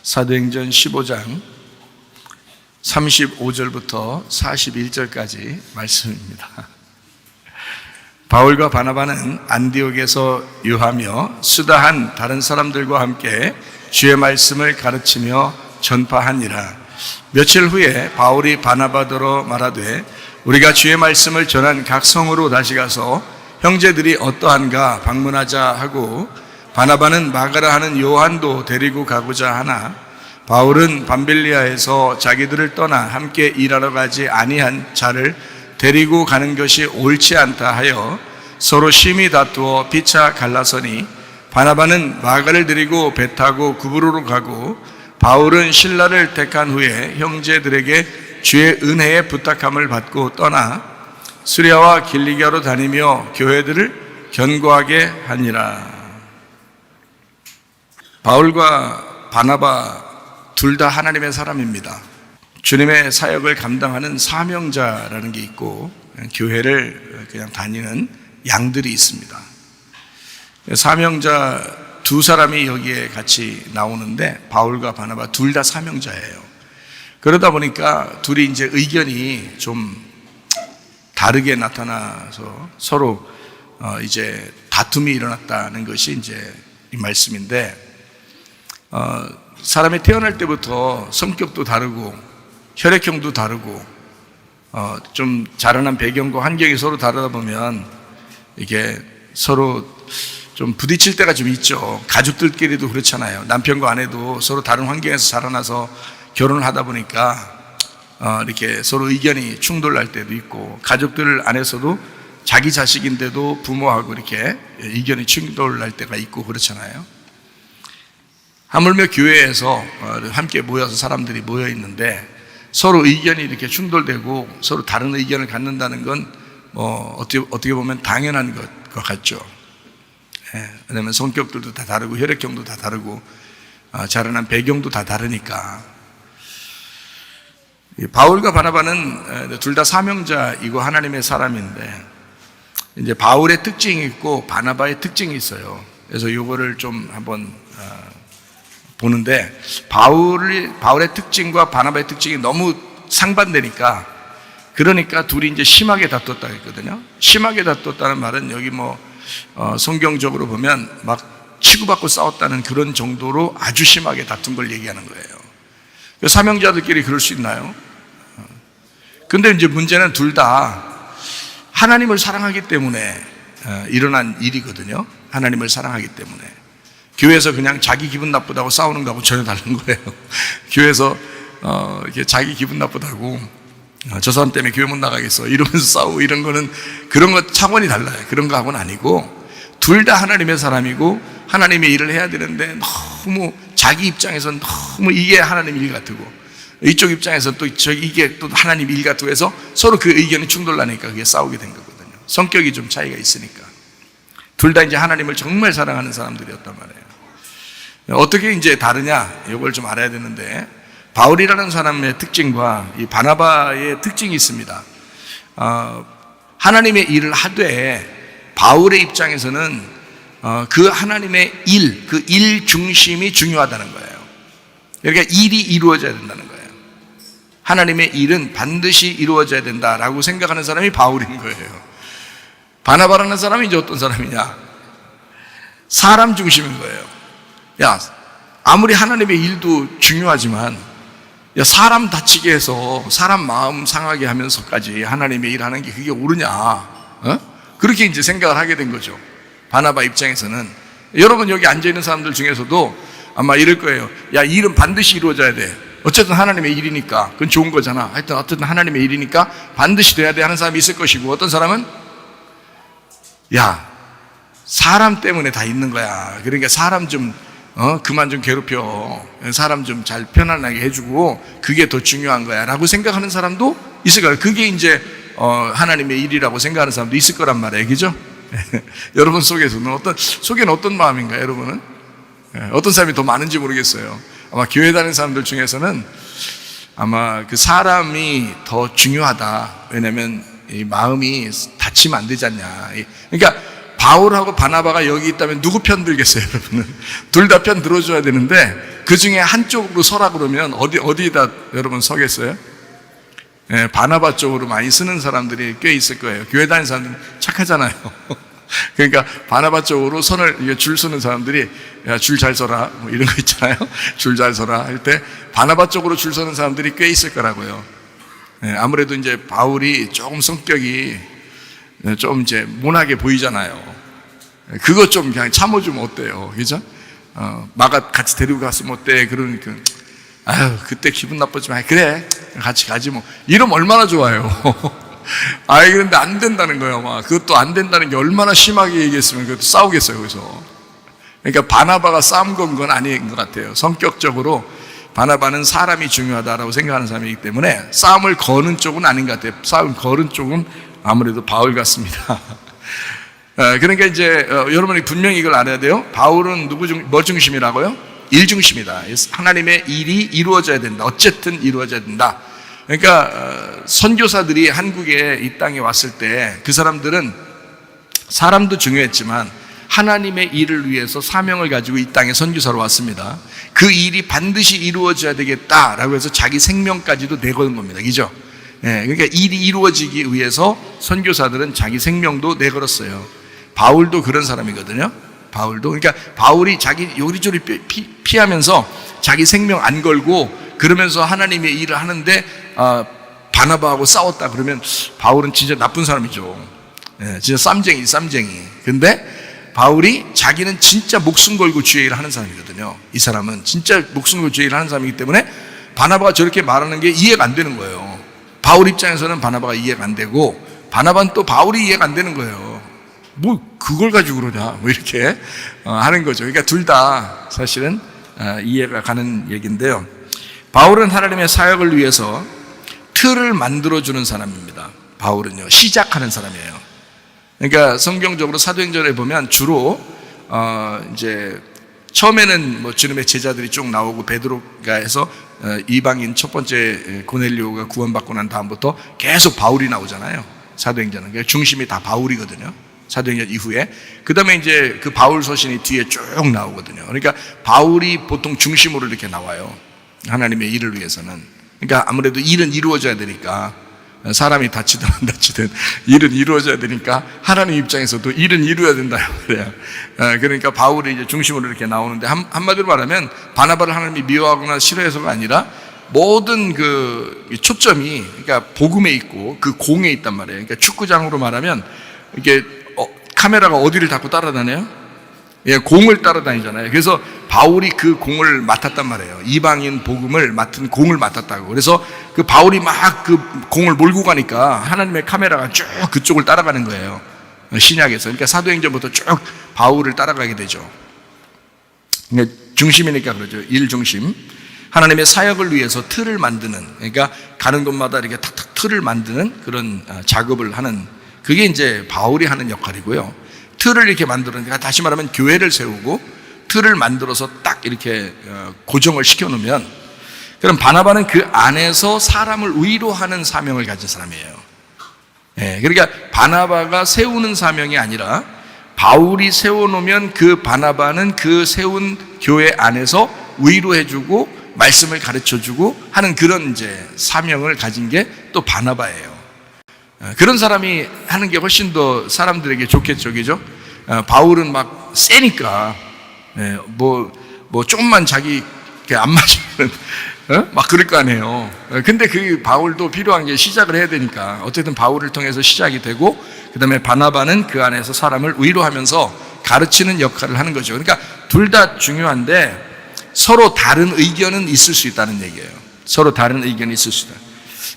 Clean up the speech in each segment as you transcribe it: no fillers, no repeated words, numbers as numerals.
사도행전 15장 35절부터 41절까지 말씀입니다. 바울과 바나바는 안디옥에서 유하며 수다한 다른 사람들과 함께 주의 말씀을 가르치며 전파하니라. 며칠 후에 바울이 바나바더러 말하되 우리가 주의 말씀을 전한 각 성으로 다시 가서 형제들이 어떠한가 방문하자 하고, 바나바는 마가라 하는 요한도 데리고 가고자 하나 바울은 밤빌리아에서 자기들을 떠나 함께 일하러 가지 아니한 자를 데리고 가는 것이 옳지 않다 하여 서로 심히 다투어 피차 갈라서니, 바나바는 마가를 데리고 배 타고 구브로로 가고 바울은 신라를 택한 후에 형제들에게 주의 은혜에 부탁함을 받고 떠나 수리아와 길리기아로 다니며 교회들을 견고하게 하니라. 바울과 바나바 둘 다 하나님의 사람입니다. 주님의 사역을 감당하는 사명자라는 게 있고 교회를 그냥 다니는 양들이 있습니다. 사명자 두 사람이 여기에 같이 나오는데 바울과 바나바 둘 다 사명자예요. 그러다 보니까 둘이 이제 의견이 좀 다르게 나타나서 서로 이제 다툼이 일어났다는 것이 이제 이 말씀인데, 사람이 태어날 때부터 성격도 다르고 혈액형도 다르고 좀 자라난 배경과 환경이 서로 다르다 보면 이게 서로 좀 부딪힐 때가 좀 있죠. 가족들끼리도 그렇잖아요. 남편과 아내도 서로 다른 환경에서 자라나서 결혼을 하다 보니까 이렇게 서로 의견이 충돌날 때도 있고, 가족들 안에서도 자기 자식인데도 부모하고 이렇게 의견이 충돌날 때가 있고 그렇잖아요. 하물며 교회에서 함께 모여서 사람들이 모여 있는데 서로 의견이 이렇게 충돌되고 서로 다른 의견을 갖는다는 건 어떻게 보면 당연한 것 같죠. 왜냐하면 성격들도 다 다르고 혈액형도 다 다르고 자라난 배경도 다 다르니까. 바울과 바나바는 둘 다 사명자이고 하나님의 사람인데, 이제 바울의 특징이 있고 바나바의 특징이 있어요. 그래서 이거를 좀 한번 보는데, 바울의 특징과 바나바의 특징이 너무 상반되니까, 그러니까 둘이 이제 심하게 다퉜다 했거든요. 심하게 다퉜다는 말은 여기 성경적으로 보면 막 치고받고 싸웠다는 그런 정도로 아주 심하게 다툰 걸 얘기하는 거예요. 사명자들끼리 그럴 수 있나요? 근데 이제 문제는 둘 다 하나님을 사랑하기 때문에 일어난 일이거든요. 하나님을 사랑하기 때문에. 교회에서 그냥 자기 기분 나쁘다고 싸우는 거하고 전혀 다른 거예요. 교회에서 이렇게 자기 기분 나쁘다고 저 사람 때문에 교회 못 나가겠어 이러면서 싸우고 이런 거는, 그런 거 차원이 달라요. 그런 거하고는 아니고 둘 다 하나님의 사람이고 하나님의 일을 해야 되는데 너무 자기 입장에서는 너무 이게 하나님 일 같고 이쪽 입장에서 또 이게 또 하나님 일 같고 해서 서로 그 의견이 충돌나니까 그게 싸우게 된 거거든요. 성격이 좀 차이가 있으니까. 둘 다 이제 하나님을 정말 사랑하는 사람들이었단 말이에요. 어떻게 이제 다르냐, 이걸 좀 알아야 되는데, 바울이라는 사람의 특징과 이 바나바의 특징이 있습니다. 하나님의 일을 하되 바울의 입장에서는 그 하나님의 일, 그 일 중심이 중요하다는 거예요. 그러니까 일이 이루어져야 된다는 거예요. 하나님의 일은 반드시 이루어져야 된다라고 생각하는 사람이 바울인 거예요. 바나바라는 사람이 이제 어떤 사람이냐, 사람 중심인 거예요. 야, 아무리 하나님의 일도 중요하지만 사람 다치게 해서 사람 마음 상하게 하면서까지 하나님의 일 하는 게 그게 옳으냐, 그렇게 이제 생각을 하게 된 거죠. 바나바 입장에서는. 여러분 여기 앉아있는 사람들 중에서도 아마 이럴 거예요. 야, 일은 반드시 이루어져야 돼. 어쨌든 하나님의 일이니까 그건 좋은 거잖아. 하여튼 어쨌든 하나님의 일이니까 반드시 돼야 돼 하는 사람이 있을 것이고, 어떤 사람은 야, 사람 때문에 다 있는 거야. 그러니까 사람 좀 그만 좀 괴롭혀. 사람 좀 잘 편안하게 해주고 그게 더 중요한 거야 라고 생각하는 사람도 있을 거예요. 그게 이제 하나님의 일이라고 생각하는 사람도 있을 거란 말이에요. 그죠? 여러분 속에는 어떤 마음인가요? 여러분은? 어떤 사람이 더 많은지 모르겠어요. 아마 교회 다니는 사람들 중에서는 아마 그 사람이 더 중요하다. 왜냐면 이 마음이 다치면 안 되지 않냐. 그러니까 바울하고 바나바가 여기 있다면 누구 편 들겠어요, 여러분은? 둘 다 편 들어줘야 되는데 그 중에 한쪽으로 서라 그러면 어디다 여러분 서겠어요? 예, 바나바 쪽으로 많이 쓰는 사람들이 꽤 있을 거예요. 교회 다니는 사람들은 착하잖아요. 그러니까 바나바 쪽으로 줄 서는 사람들이 줄 잘 서라 뭐 이런 거 있잖아요. 줄 잘 서라 할 때 바나바 쪽으로 줄 서는 사람들이 꽤 있을 거라고요. 예, 아무래도 이제 바울이 조금 성격이 좀 이제 모나게 보이잖아요. 그거 좀 그냥 참아주면 어때요, 그죠? 마가 같이 데리고 갔으면 어때? 그러니까 아유 그때 기분 나쁘지만 그래 같이 가지 뭐 이러면 얼마나 좋아요. 아이 그런데 안 된다는 거예요. 막 그것도 안 된다는 게 얼마나 심하게 얘기했으면 그것도 싸우겠어요, 거기서. 그러니까 바나바가 싸움 건 건 아닌 것 같아요. 성격적으로 바나바는 사람이 중요하다라고 생각하는 사람이기 때문에 싸움을 거는 쪽은 아닌 것 같아요. 싸움 거는 쪽은 아무래도 바울 같습니다. 그러니까 이제 여러분이 분명히 이걸 알아야 돼요. 바울은 뭐 중심이라고요? 일 중심이다. 하나님의 일이 이루어져야 된다. 어쨌든 이루어져야 된다. 그러니까 선교사들이 한국에 이 땅에 왔을 때 그 사람들은 사람도 중요했지만 하나님의 일을 위해서 사명을 가지고 이 땅에 선교사로 왔습니다. 그 일이 반드시 이루어져야 되겠다라고 해서 자기 생명까지도 내거는 겁니다. 그죠? 그러니까 일이 이루어지기 위해서 선교사들은 자기 생명도 내걸었어요. 바울도 그런 사람이거든요. 바울도. 그러니까 바울이 자기 요리조리 피하면서 자기 생명 안 걸고 그러면서 하나님의 일을 하는데 바나바하고 싸웠다 그러면 바울은 진짜 나쁜 사람이죠. 진짜 쌈쟁이. 근데 바울이 자기는 진짜 목숨 걸고 주의 일을 하는 사람이거든요. 이 사람은 진짜 목숨 걸고 주의 일을 하는 사람이기 때문에 바나바가 저렇게 말하는 게 이해가 안 되는 거예요. 바울 입장에서는 바나바가 이해가 안 되고 바나바는 또 바울이 이해가 안 되는 거예요. 뭐 그걸 가지고 그러냐 뭐 이렇게 하는 거죠. 그러니까 둘 다 사실은 이해가 가는 얘기인데요. 바울은 하나님의 사역을 위해서 틀을 만들어주는 사람입니다. 바울은요, 시작하는 사람이에요. 그러니까 성경적으로 사도행전에 보면 주로 이제 처음에는 뭐 주님의 제자들이 쭉 나오고 베드로가 해서 이방인 첫 번째 고넬료가 구원받고 난 다음부터 계속 바울이 나오잖아요. 사도행전은 그러니까 중심이 다 바울이거든요. 사도행전 이후에 그 다음에 이제 그 바울 서신이 뒤에 쭉 나오거든요. 그러니까 바울이 보통 중심으로 이렇게 나와요. 하나님의 일을 위해서는. 그러니까 아무래도 일은 이루어져야 되니까 사람이 다치든 안 다치든 일은 이루어져야 되니까 하나님 입장에서도 일은 이루어야 된다 그래요. 그러니까 바울이 이제 중심으로 이렇게 나오는데 한마디로 말하면 바나바를 하나님이 미워하거나 싫어해서가 아니라 모든 그 초점이 그러니까 복음에 있고 그 공에 있단 말이에요. 그러니까 축구장으로 말하면 이게 카메라가 어디를 자꾸 따라다녀요? 예, 공을 따라다니잖아요. 그래서 바울이 그 공을 맡았단 말이에요. 이방인 복음을 맡은 공을 맡았다고. 그래서 그 바울이 막 그 공을 몰고 가니까 하나님의 카메라가 쭉 그쪽을 따라가는 거예요. 신약에서. 그러니까 사도행전부터 쭉 바울을 따라가게 되죠. 그러니까 중심이니까 그러죠. 일 중심. 하나님의 사역을 위해서 틀을 만드는, 그러니까 가는 곳마다 이렇게 탁탁 틀을 만드는 그런 작업을 하는, 그게 이제 바울이 하는 역할이고요. 틀을 이렇게 만들어니까 다시 말하면 교회를 세우고 틀을 만들어서 딱 이렇게 고정을 시켜놓으면, 그럼 바나바는 그 안에서 사람을 위로하는 사명을 가진 사람이에요. 그러니까 바나바가 세우는 사명이 아니라 바울이 세워놓으면 그 바나바는 그 세운 교회 안에서 위로해주고 말씀을 가르쳐주고 하는 그런 이제 사명을 가진 게 또 바나바예요. 그런 사람이 하는 게 훨씬 더 사람들에게 좋겠죠, 그죠? 바울은 막 세니까, 뭐 조금만 자기 안 맞으면, 막 그럴 거 아니에요. 근데 그 바울도 필요한 게 시작을 해야 되니까, 어쨌든 바울을 통해서 시작이 되고, 그 다음에 바나바는 그 안에서 사람을 위로하면서 가르치는 역할을 하는 거죠. 그러니까 둘 다 중요한데, 서로 다른 의견은 있을 수 있다는 얘기예요. 서로 다른 의견이 있을 수 있다.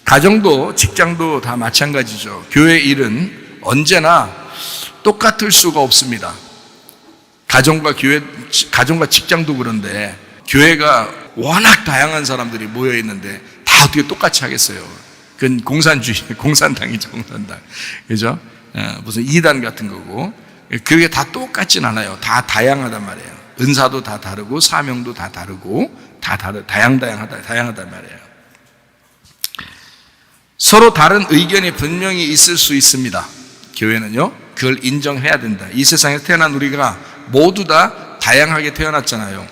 가정도 직장도 다 마찬가지죠. 교회 일은 언제나 똑같을 수가 없습니다. 가정과 직장도 그런데 교회가 워낙 다양한 사람들이 모여 있는데 다 어떻게 똑같이 하겠어요? 그건 공산당이죠, 공산당. 그죠? 무슨 이단 같은 거고. 그게 다 똑같진 않아요. 다 다양하단 말이에요. 은사도 다 다르고 사명도 다 다르고 다양하단 말이에요. 서로 다른 의견이 분명히 있을 수 있습니다. 교회는요. 그걸 인정해야 된다. 이 세상에 태어난 우리가 모두 다 다양하게 태어났잖아요.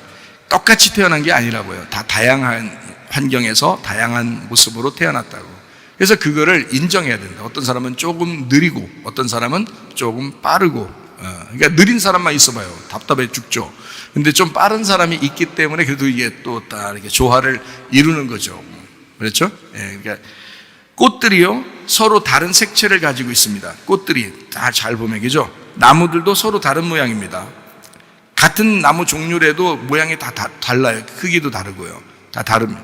똑같이 태어난 게 아니라고요. 다 다양한 환경에서 다양한 모습으로 태어났다고. 그래서 그거를 인정해야 된다. 어떤 사람은 조금 느리고 어떤 사람은 조금 빠르고, 그러니까 느린 사람만 있어봐요. 답답해 죽죠. 근데 좀 빠른 사람이 있기 때문에 그래도 이게 또 딱 이렇게 조화를 이루는 거죠. 그렇죠? 그러니까 꽃들이요 서로 다른 색채를 가지고 있습니다. 꽃들이 다 잘 보면 그죠? 나무들도 서로 다른 모양입니다. 같은 나무 종류라도 모양이 다 달라요. 크기도 다르고요. 다 다릅니다.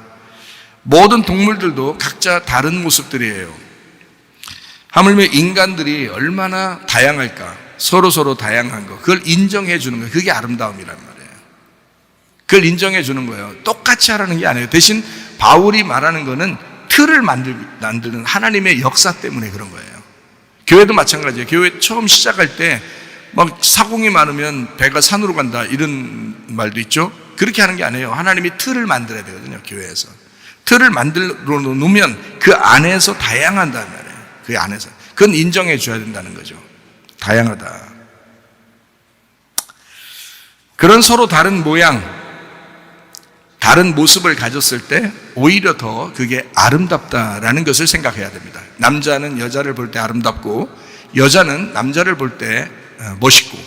모든 동물들도 각자 다른 모습들이에요. 하물며 인간들이 얼마나 다양할까? 서로 다양한 거. 그걸 인정해 주는 거예요. 그게 아름다움이란 말이에요. 그걸 인정해 주는 거예요. 똑같이 하라는 게 아니에요. 대신 바울이 말하는 거는 틀을 만드는 하나님의 역사 때문에 그런 거예요. 교회도 마찬가지예요. 교회 처음 시작할 때 막 사공이 많으면 배가 산으로 간다 이런 말도 있죠. 그렇게 하는 게 아니에요. 하나님이 틀을 만들어야 되거든요. 교회에서 틀을 만들어 놓으면 그 안에서 다양하다는 말이에요. 그 안에서 그건 인정해 줘야 된다는 거죠. 다양하다. 그런 서로 다른 모양, 다른 모습을 가졌을 때 오히려 더 그게 아름답다라는 것을 생각해야 됩니다. 남자는 여자를 볼 때 아름답고 여자는 남자를 볼 때 멋있고,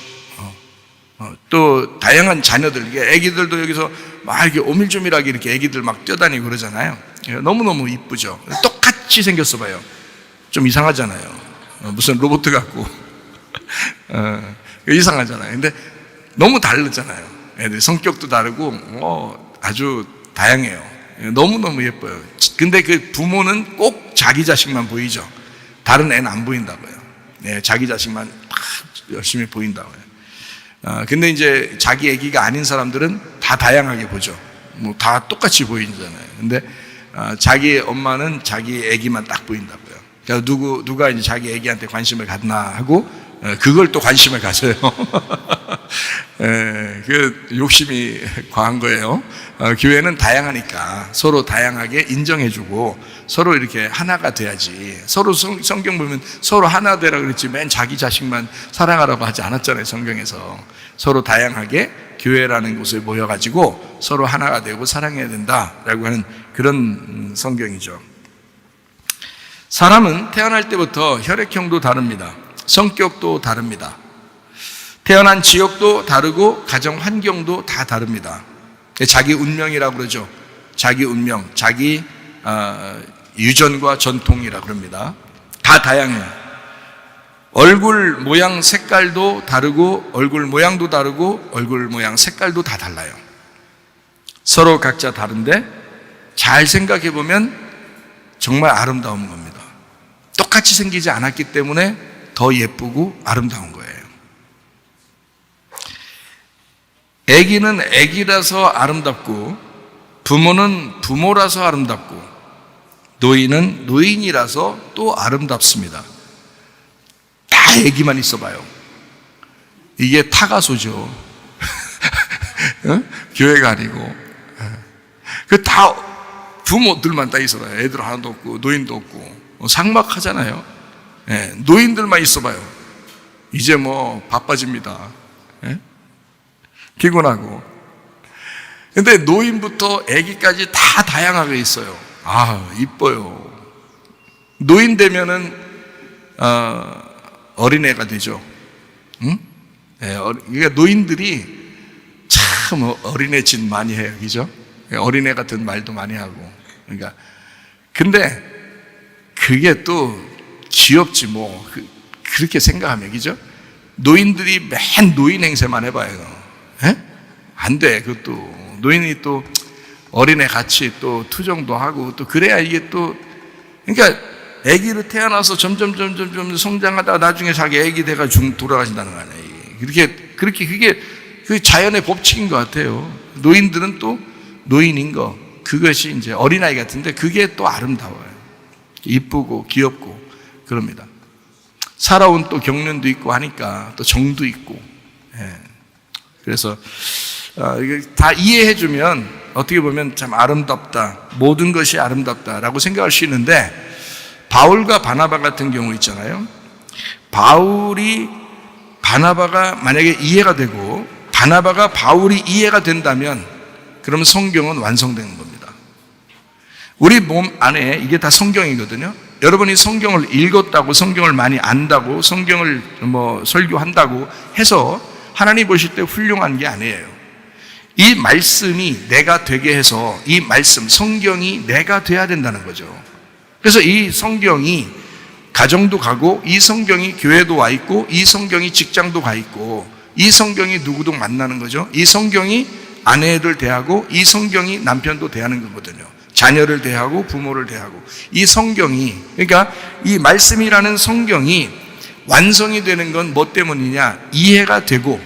또 다양한 자녀들, 애기들도 여기서 막 이렇게 오밀조밀하게 이렇게 애기들 막 뛰어다니고 그러잖아요. 너무너무 이쁘죠. 똑같이 생겼어 봐요. 좀 이상하잖아요. 무슨 로봇 같고 이상하잖아요. 근데 너무 다르잖아요. 애들 성격도 다르고 아주 다양해요. 너무너무 예뻐요. 근데 그 부모는 꼭 자기 자식만 보이죠. 다른 애는 안 보인다고요. 네, 자기 자식만 딱 열심히 보인다고요. 근데 이제 자기 애기가 아닌 사람들은 다 다양하게 보죠. 뭐 다 똑같이 보이잖아요. 근데 자기 엄마는 자기 애기만 딱 보인다고요. 그러니까 누가 이제 자기 애기한테 관심을 갖나 하고 그걸 또 관심을 가져요. 그 욕심이 과한 거예요. 교회는 다양하니까 서로 다양하게 인정해주고 서로 이렇게 하나가 돼야지. 서로 성경 보면 서로 하나 되라 그랬지 맨 자기 자식만 사랑하라고 하지 않았잖아요. 성경에서 서로 다양하게 교회라는 곳을 모여가지고 서로 하나가 되고 사랑해야 된다라고 하는 그런 성경이죠. 사람은 태어날 때부터 혈액형도 다릅니다. 성격도 다릅니다. 태어난 지역도 다르고 가정 환경도 다 다릅니다. 자기 운명이라고 그러죠. 자기 운명, 자기 유전과 전통이라고 그럽니다. 다 다양해요. 얼굴 모양 색깔도 다르고 얼굴 모양도 다르고 얼굴 모양 색깔도 다 달라요. 서로 각자 다른데 잘 생각해 보면 정말 아름다운 겁니다. 똑같이 생기지 않았기 때문에 더 예쁘고 아름다운 거예요. 아기는 아기라서 아름답고 부모는 부모라서 아름답고 노인은 노인이라서 또 아름답습니다. 다 아기만 있어봐요. 이게 타가소죠. 교회가 아니고 그 다 부모들만 딱 있어봐요. 애들 하나도 없고 노인도 없고 삭막하잖아요. 노인들만 있어봐요. 이제 뭐 바빠집니다. 피곤하고. 근데 노인부터 아기까지 다 다양하게 있어요. 이뻐요. 노인 되면은 어린애가 되죠. 응? 그러니까 노인들이 참 어린애 짓 많이 해요. 그죠? 어린애 같은 말도 많이 하고. 그러니까 근데 그게 또 귀엽지 뭐. 그렇게 생각하면 그죠? 노인들이 맨 노인 행세만 해봐요. 안 돼. 그것도 노인이 또 어린애 같이 또 투정도 하고 또 그래야 이게 또 그러니까 아기로 태어나서 점점 성장하다가 나중에 자기 아기 돼가 돌아가신다는 거 아니에요. 그렇게 그게 그 자연의 법칙인 것 같아요. 노인들은 또 노인인 거 그것이 이제 어린아이 같은데 그게 또 아름다워요. 이쁘고 귀엽고 그럽니다. 살아온 또 경륜도 있고 하니까 또 정도 있고. 그래서 이게 다 이해해주면 어떻게 보면 참 아름답다, 모든 것이 아름답다라고 생각할 수 있는데 바울과 바나바 같은 경우 있잖아요. 바울이 바나바가 만약에 이해가 되고 바나바가 바울이 이해가 된다면 그러면 성경은 완성되는 겁니다. 우리 몸 안에 이게 다 성경이거든요. 여러분이 성경을 읽었다고, 성경을 많이 안다고, 성경을 설교한다고 해서 하나님 보실 때 훌륭한 게 아니에요. 이 말씀이 내가 되게 해서 이 말씀, 성경이 내가 돼야 된다는 거죠. 그래서 이 성경이 가정도 가고, 이 성경이 교회도 와 있고, 이 성경이 직장도 가 있고, 이 성경이 누구도 만나는 거죠. 이 성경이 아내를 대하고, 이 성경이 남편도 대하는 거거든요. 자녀를 대하고 부모를 대하고, 이 성경이, 그러니까 이 말씀이라는 성경이 완성이 되는 건 뭐 때문이냐? 이해가 되고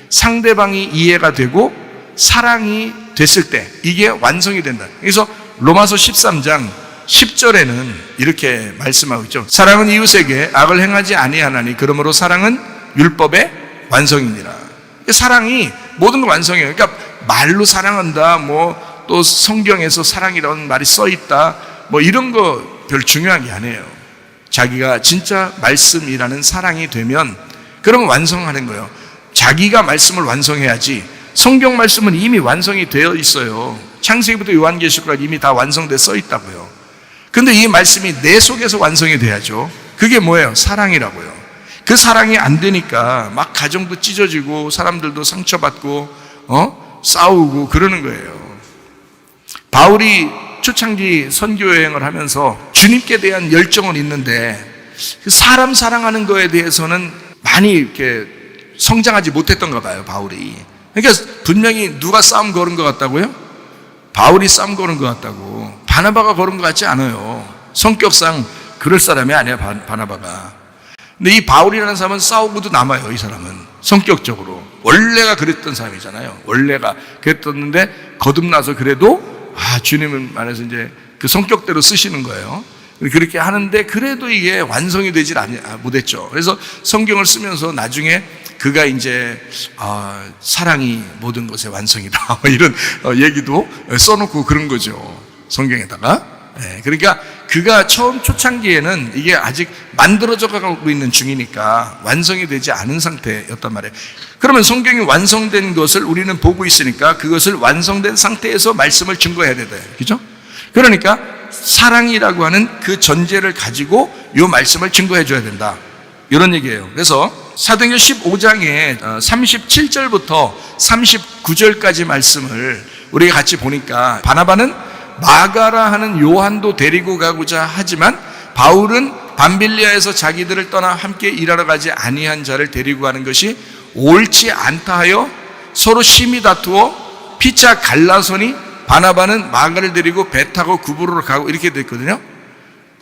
상대방이 이해가 되고 사랑이 됐을 때 이게 완성이 된다. 그래서 로마서 13장 10절에는 이렇게 말씀하고 있죠. 사랑은 이웃에게 악을 행하지 아니하나니 그러므로 사랑은 율법의 완성이니라. 사랑이 모든 걸 완성해요. 그러니까 말로 사랑한다, 또 성경에서 사랑이라는 말이 써 있다, 이런 거 별 중요한 게 아니에요. 자기가 진짜 말씀이라는 사랑이 되면 그러면 완성하는 거예요. 자기가 말씀을 완성해야지. 성경 말씀은 이미 완성이 되어 있어요. 창세기부터 요한계시록까지 이미 다 완성돼 써 있다고요. 근데 이 말씀이 내 속에서 완성이 돼야죠. 그게 뭐예요? 사랑이라고요. 그 사랑이 안 되니까 막 가정도 찢어지고 사람들도 상처받고 싸우고 그러는 거예요. 바울이 초창기 선교 여행을 하면서 주님께 대한 열정은 있는데 사람 사랑하는 거에 대해서는 많이 이렇게 성장하지 못했던가 봐요, 바울이. 그러니까 분명히 누가 싸움 걸은 것 같다고요? 바울이 싸움 걸은 것 같다고. 바나바가 걸은 것 같지 않아요. 성격상 그럴 사람이 아니야, 바나바가. 근데 이 바울이라는 사람은 싸우고도 남아요, 이 사람은. 성격적으로. 원래가 그랬던 사람이잖아요. 원래가 그랬었는데 거듭나서 그래도 주님은 말해서 이제 그 성격대로 쓰시는 거예요. 그렇게 하는데 그래도 이게 완성이 되질 못했죠. 그래서 성경을 쓰면서 나중에 그가 이제 사랑이 모든 것의 완성이다 이런 얘기도 써놓고 그런 거죠, 성경에다가. 그러니까 그가 처음 초창기에는 이게 아직 만들어져 가고 있는 중이니까 완성이 되지 않은 상태였단 말이에요. 그러면 성경이 완성된 것을 우리는 보고 있으니까 그것을 완성된 상태에서 말씀을 증거해야 돼요. 그죠? 그러니까 사랑이라고 하는 그 전제를 가지고 이 말씀을 증거해 줘야 된다, 이런 얘기예요. 그래서 사도행전 15장에 37절부터 39절까지 말씀을 우리가 같이 보니까 바나바는 마가라 하는 요한도 데리고 가고자 하지만 바울은 밤빌리아에서 자기들을 떠나 함께 일하러 가지 아니한 자를 데리고 가는 것이 옳지 않다 하여 서로 심히 다투어 피차 갈라서니 바나바는 마가를 데리고 배 타고 구브로로 가고 이렇게 됐거든요.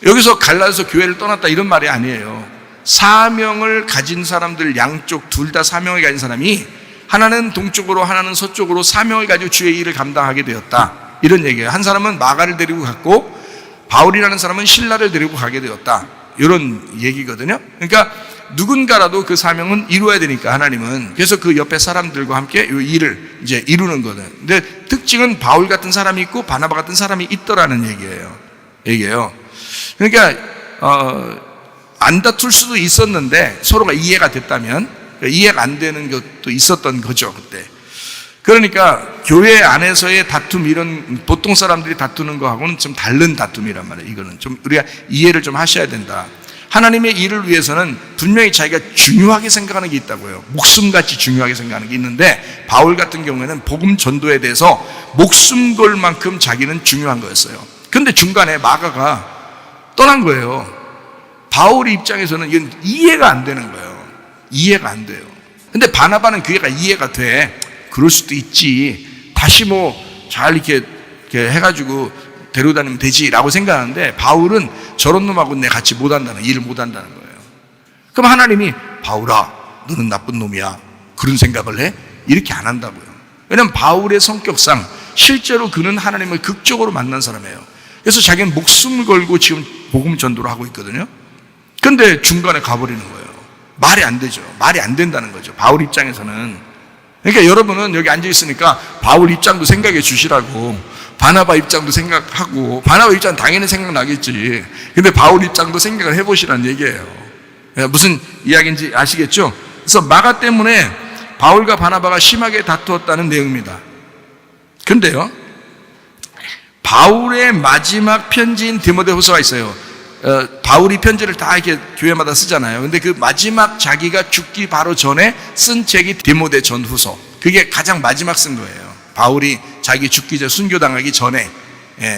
여기서 갈라서 교회를 떠났다 이런 말이 아니에요. 사명을 가진 사람들 양쪽 둘 다 사명을 가진 사람이 하나는 동쪽으로 하나는 서쪽으로 사명을 가지고 주의 일을 감당하게 되었다, 이런 얘기예요. 한 사람은 마가를 데리고 갔고 바울이라는 사람은 실라를 데리고 가게 되었다, 이런 얘기거든요. 그러니까 누군가라도 그 사명은 이루어야 되니까 하나님은, 그래서 그 옆에 사람들과 함께 이 일을 이제 이루는 거든. 근데 특징은 바울 같은 사람이 있고 바나바 같은 사람이 있더라는 얘기예요. 그러니까 안 다툴 수도 있었는데 서로가 이해가 됐다면, 이해가 안 되는 것도 있었던 거죠 그때. 그러니까 교회 안에서의 다툼, 이런 보통 사람들이 다투는 거하고는 좀 다른 다툼이란 말이에요. 이거는 좀 우리가 이해를 좀 하셔야 된다. 하나님의 일을 위해서는 분명히 자기가 중요하게 생각하는 게 있다고요. 목숨같이 중요하게 생각하는 게 있는데 바울 같은 경우에는 복음 전도에 대해서 목숨 걸 만큼 자기는 중요한 거였어요. 근데 중간에 마가가 떠난 거예요. 바울 입장에서는 이건 이해가 안 되는 거예요. 이해가 안 돼요. 근데 바나바는 그게가 이해가 돼. 그럴 수도 있지. 다시 잘 이렇게 해가지고 데려다니면 되지라고 생각하는데 바울은 저런 놈하고 내 같이 일을 못한다는 거예요. 그럼 하나님이 바울아, 너는 나쁜 놈이야, 그런 생각을 해? 이렇게 안 한다고요. 왜냐하면 바울의 성격상 실제로 그는 하나님을 극적으로 만난 사람이에요. 그래서 자기는 목숨을 걸고 지금 복음 전도를 하고 있거든요. 근데 중간에 가버리는 거예요. 말이 안 되죠. 말이 안 된다는 거죠, 바울 입장에서는. 그러니까 여러분은 여기 앉아 있으니까 바울 입장도 생각해 주시라고, 바나바 입장도 생각하고, 바나바 입장 당연히 생각나겠지. 근데 바울 입장도 생각을 해보시라는 얘기예요. 무슨 이야기인지 아시겠죠? 그래서 마가 때문에 바울과 바나바가 심하게 다투었다는 내용입니다. 그런데요, 바울의 마지막 편지인 디모데후서가 있어요. 바울이 편지를 다 이렇게 교회마다 쓰잖아요. 근데 그 마지막 자기가 죽기 바로 전에 쓴 책이 디모데 전후서. 그게 가장 마지막 쓴 거예요. 바울이 자기 죽기 전 순교당하기 전에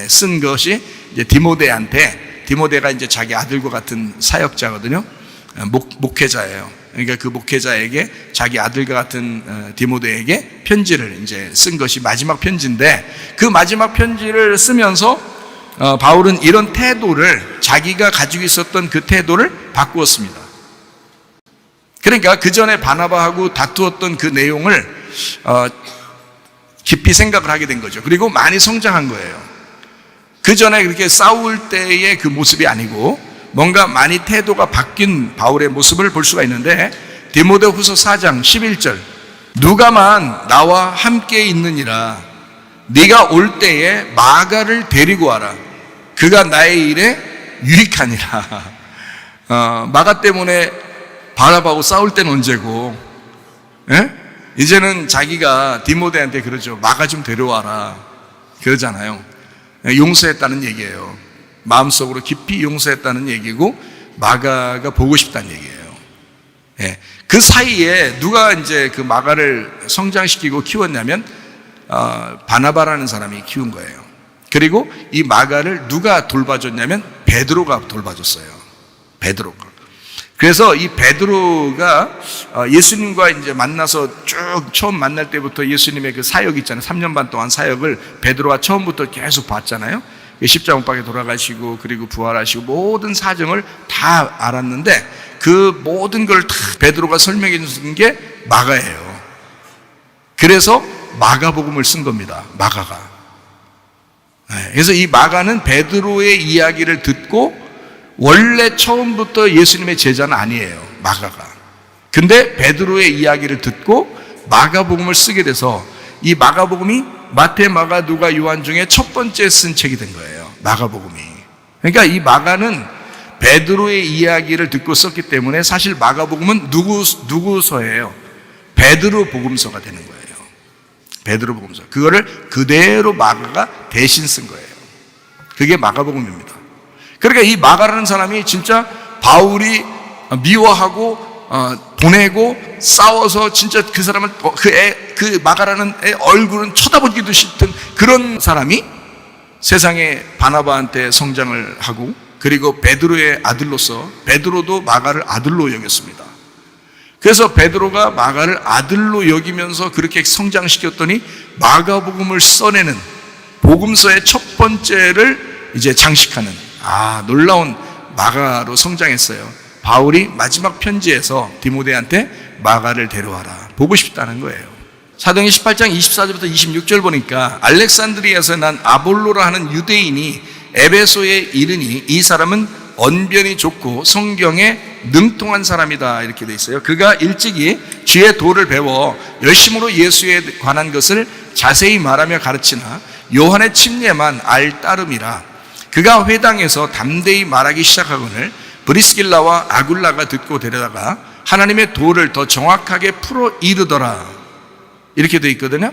쓴 것이 이제 디모데한테, 디모데가 이제 자기 아들과 같은 사역자거든요. 목회자예요. 그러니까 그 목회자에게, 자기 아들과 같은 디모데에게 편지를 이제 쓴 것이 마지막 편지인데, 그 마지막 편지를 쓰면서 바울은 이런 태도를, 자기가 가지고 있었던 그 태도를 바꾸었습니다. 그러니까 그 전에 바나바하고 다투었던 그 내용을 깊이 생각을 하게 된 거죠. 그리고 많이 성장한 거예요. 그 전에 그렇게 싸울 때의 그 모습이 아니고 뭔가 많이 태도가 바뀐 바울의 모습을 볼 수가 있는데, 디모데후서 4장 11절, 누가만 나와 함께 있느니라. 네가 올 때에 마가를 데리고 와라. 그가 나의 일에 유익하니라. 마가 때문에 바나바하고 싸울 때는 언제고, 이제는 자기가 디모데한테 그러죠. 마가 좀 데려와라 그러잖아요. 용서했다는 얘기예요. 마음속으로 깊이 용서했다는 얘기고, 마가가 보고 싶다는 얘기예요. 그 사이에 누가 이제 그 마가를 성장시키고 키웠냐면 바나바라는 사람이 키운 거예요. 그리고 이 마가를 누가 돌봐줬냐면 베드로가 돌봐줬어요. 베드로가. 그래서 이 베드로가 예수님과 이제 만나서 쭉 처음 만날 때부터 예수님의 그 사역 있잖아요. 3년 반 동안 사역을 베드로가 처음부터 계속 봤잖아요. 십자가 못 박에 돌아가시고 그리고 부활하시고 모든 사정을 다 알았는데, 그 모든 걸 다 베드로가 설명해 주는 게 마가예요. 그래서 마가복음을 쓴 겁니다. 마가가. 그래서 이 마가는 베드로의 이야기를 듣고, 원래 처음부터 예수님의 제자는 아니에요, 마가가. 근데 베드로의 이야기를 듣고 마가복음을 쓰게 돼서 이 마가복음이 마태, 마가, 누가, 요한 중에 첫 번째 쓴 책이 된 거예요, 마가복음이. 그러니까 이 마가는 베드로의 이야기를 듣고 썼기 때문에 사실 마가복음은 누구서예요? 베드로 복음서가 되는 거예요. 베드로 복음서. 그거를 그대로 마가가 대신 쓴 거예요. 그게 마가복음입니다. 그러니까 이 마가라는 사람이 진짜 바울이 미워하고 보내고 싸워서 진짜 그 사람을, 그 마가라는 애 얼굴은 쳐다보기도 싫던 그런 사람이 세상에 바나바한테 성장을 하고, 그리고 베드로의 아들로서 베드로도 마가를 아들로 여겼습니다. 그래서 베드로가 마가를 아들로 여기면서 그렇게 성장시켰더니 마가복음을 써내는, 복음서의 첫 번째를 이제 장식하는, 놀라운 마가로 성장했어요. 바울이 마지막 편지에서 디모데한테 마가를 데려와라, 보고 싶다는 거예요. 사도행전 18장 24절부터 26절 보니까, 알렉산드리아에서 난 아볼로라 하는 유대인이 에베소에 이르니 이 사람은 언변이 좋고 성경에 능통한 사람이다, 이렇게 돼 있어요. 그가 일찍이 주의 도를 배워 열심으로 예수에 관한 것을 자세히 말하며 가르치나 요한의 침례만 알 따름이라. 그가 회당에서 담대히 말하기 시작하거늘 브리스길라와 아굴라가 듣고 데려다가 하나님의 도를 더 정확하게 풀어 이르더라, 이렇게 돼 있거든요.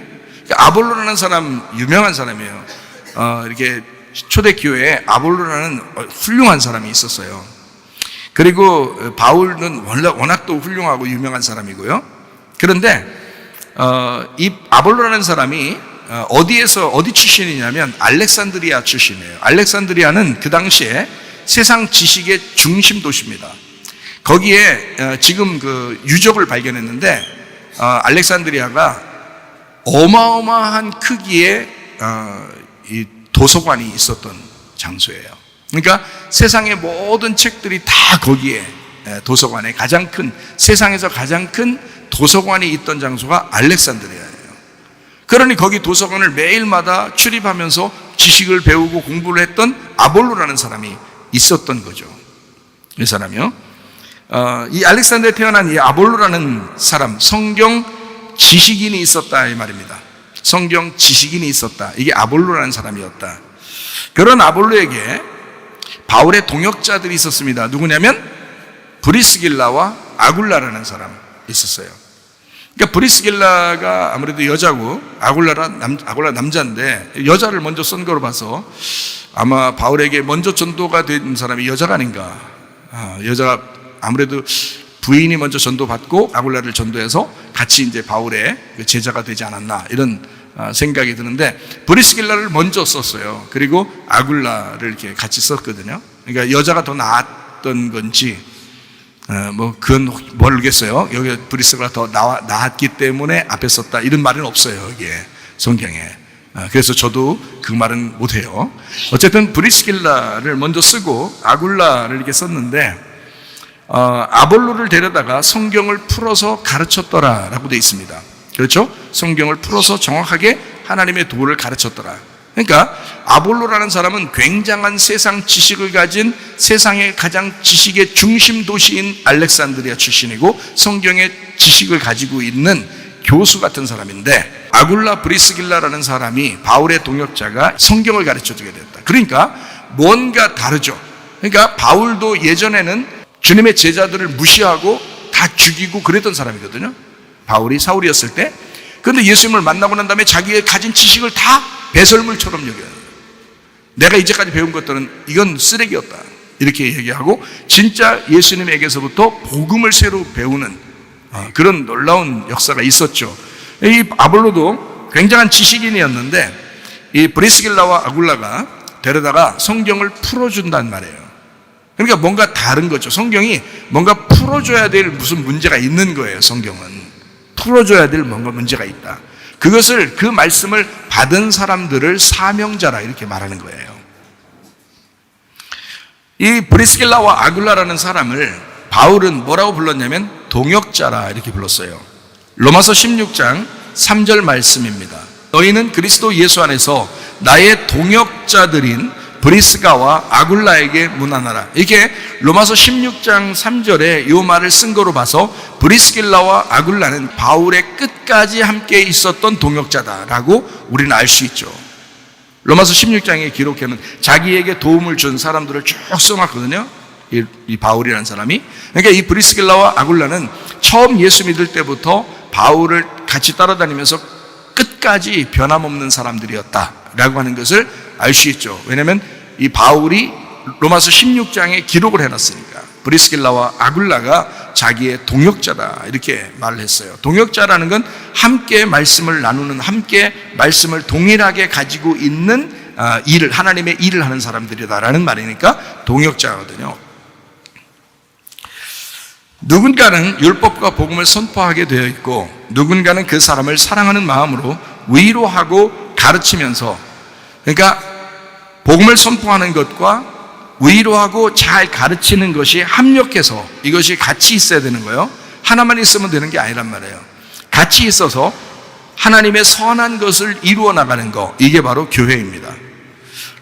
아볼로라는 사람 유명한 사람이에요. 이렇게 초대교회에 아볼로라는 훌륭한 사람이 있었어요. 그리고 바울은 워낙 또 훌륭하고 유명한 사람이고요. 그런데 이 아볼로라는 사람이 어디 출신이냐면 알렉산드리아 출신이에요. 알렉산드리아는 그 당시에 세상 지식의 중심 도시입니다. 거기에 지금 그 유적을 발견했는데, 알렉산드리아가 어마어마한 크기의 이 도서관이 있었던 장소예요. 그러니까 세상의 모든 책들이 다 거기에, 도서관에 가장 큰, 세상에서 가장 큰 도서관이 있던 장소가 알렉산드리아예요. 그러니 거기 도서관을 매일마다 출입하면서 지식을 배우고 공부를 했던 아볼로라는 사람이 있었던 거죠. 이 사람이요. 이 알렉산드리아에 태어난 이 아볼로라는 사람, 성경 지식인이 있었다, 이 말입니다. 성경 지식인이 있었다. 이게 아볼로라는 사람이었다. 그런 아볼로에게 바울의 동역자들이 있었습니다. 누구냐면 브리스길라와 아굴라라는 사람. 있었어요. 그러니까 브리스길라가 아무래도 여자고 아굴라 남자인데 여자를 먼저 쓴 거로 봐서 아마 바울에게 먼저 전도가 된 사람이 여자가 아닌가. 여자가 아무래도 부인이 먼저 전도받고 아굴라를 전도해서 같이 이제 바울의 제자가 되지 않았나 이런 생각이 드는데 브리스길라를 먼저 썼어요. 그리고 아굴라를 이렇게 같이 썼거든요. 그러니까 여자가 더 나았던 건지 그건 모르겠어요. 여기 브리스길라가 더 나았기 때문에 앞에 썼다 이런 말은 없어요. 이게 성경에. 그래서 저도 그 말은 못해요. 어쨌든 브리스길라를 먼저 쓰고 아굴라를 이렇게 썼는데 아볼로를 데려다가 성경을 풀어서 가르쳤더라라고 되어 있습니다. 그렇죠? 성경을 풀어서 정확하게 하나님의 도를 가르쳤더라. 그러니까 아볼로라는 사람은 굉장한 세상 지식을 가진 세상의 가장 지식의 중심 도시인 알렉산드리아 출신이고 성경의 지식을 가지고 있는 교수 같은 사람인데 아굴라 브리스길라라는 사람이 바울의 동역자가 성경을 가르쳐주게 되었다. 그러니까 뭔가 다르죠. 그러니까 바울도 예전에는 주님의 제자들을 무시하고 다 죽이고 그랬던 사람이거든요. 바울이 사울이었을 때. 그런데 예수님을 만나고 난 다음에 자기의 가진 지식을 다 배설물처럼 여겨요. 내가 이제까지 배운 것들은 이건 쓰레기였다 이렇게 얘기하고 진짜 예수님에게서부터 복음을 새로 배우는 그런 놀라운 역사가 있었죠. 이 아볼로도 굉장한 지식인이었는데 이 브리스길라와 아굴라가 데려다가 성경을 풀어준단 말이에요. 그러니까 뭔가 다른 거죠. 성경이 뭔가 풀어줘야 될 무슨 문제가 있는 거예요. 성경은 풀어줘야 될 뭔가 문제가 있다. 그것을 그 말씀을 받은 사람들을 사명자라 이렇게 말하는 거예요. 이 브리스길라와 아굴라라는 사람을 바울은 뭐라고 불렀냐면 동역자라 이렇게 불렀어요. 로마서 16장 3절 말씀입니다. 너희는 그리스도 예수 안에서 나의 동역자들인 브리스가와 아굴라에게 문안하라. 이게 로마서 16장 3절에 이 말을 쓴 거로 봐서 브리스길라와 아굴라는 바울의 끝까지 함께 있었던 동역자다라고 우리는 알 수 있죠. 로마서 16장에 기록해는 자기에게 도움을 준 사람들을 쭉 써놨거든요. 이 바울이라는 사람이. 그러니까 이 브리스길라와 아굴라는 처음 예수 믿을 때부터 바울을 같이 따라다니면서 끝까지 변함없는 사람들이었다라고 하는 것을 알 수 있죠. 왜냐하면 이 바울이 로마서 16장에 기록을 해놨으니까 브리스길라와 아굴라가 자기의 동역자다 이렇게 말을 했어요. 동역자라는 건 함께 말씀을 나누는, 함께 말씀을 동일하게 가지고 있는 일을, 하나님의 일을 하는 사람들이다라는 말이니까 동역자거든요. 누군가는 율법과 복음을 선포하게 되어 있고 누군가는 그 사람을 사랑하는 마음으로 위로하고 가르치면서, 그러니까 복음을 선포하는 것과 위로하고 잘 가르치는 것이 합력해서 이것이 같이 있어야 되는 거예요. 하나만 있으면 되는 게 아니란 말이에요. 같이 있어서 하나님의 선한 것을 이루어 나가는 거, 이게 바로 교회입니다.